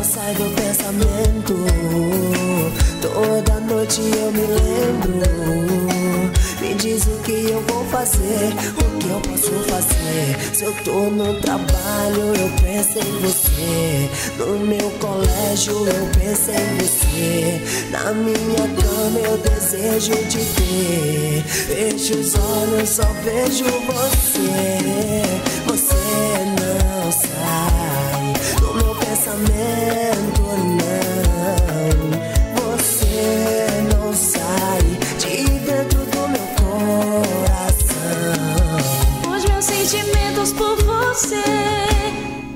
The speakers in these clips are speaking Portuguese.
sai do pensamento. Toda noite eu me lembro. Me diz o que eu vou fazer, o que eu posso fazer. Se eu tô no trabalho, eu penso em você. No meu colégio, eu penso em você. Na minha cama, eu desejo te ter. Fecho os olhos, só vejo você. Você não sai do meu pensamento, não. Você não sai de dentro do meu coração. Os meus sentimentos por você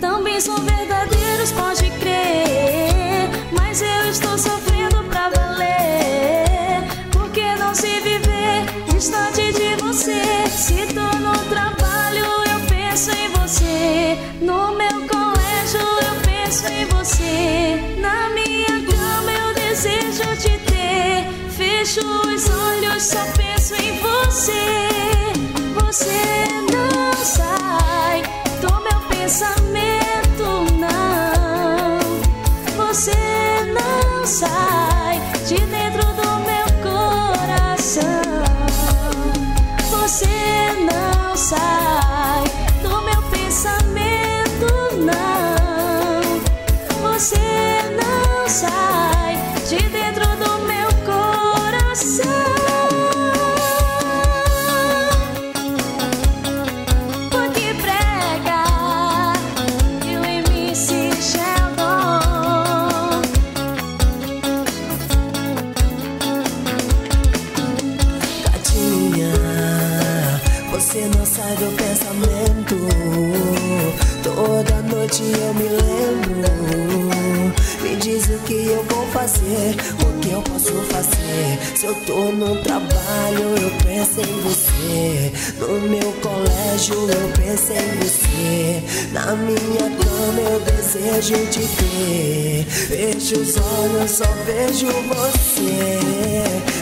também são verdadeiros, pode crer. Mas eu estou sofrendo pra valer. Porque não se viver distante de você. Se tô no trabalho, eu penso em você. No meu colégio, eu penso em você. Na minha cama, eu desejo te ter. Fecho os olhos, só penso em você. Você não sai do meu pensamento, não. Você não sai de dentro do meu coração. Você não sai do meu pensamento, não. Você não sai de dentro do meu coração. Você não sai do pensamento. Toda noite eu me lembro. Me diz o que eu vou fazer, o que eu posso fazer. Se eu tô no trabalho, eu penso em você. No meu colégio, eu penso em você. Na minha cama, eu desejo te ter. Fecho os olhos, só vejo você.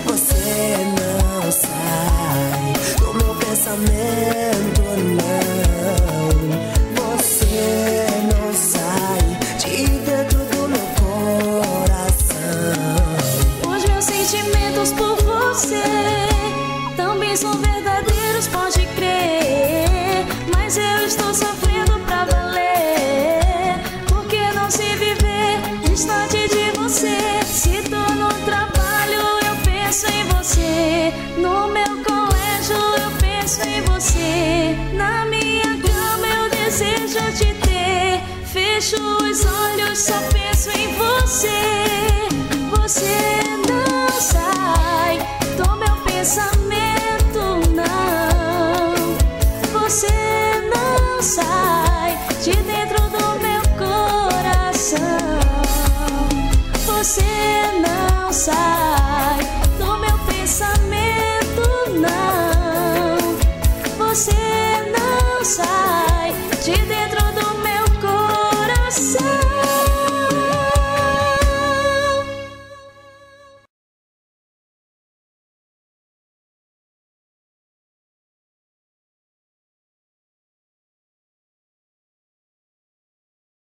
Você não sai do meu pensamento, não. Você não sai de dentro do meu coração. Os meus sentimentos por você também são verdadeiros, pode crer. Mas eu estou sofrendo pra valer. Porque não se viver distante de você. Se tô no trabalho, eu penso em você. No meu colégio, eu penso em você. Na minha cama, eu desejo te ter. Fecho os olhos, só penso em você. Você não sai do meu pensamento, não. Você não sai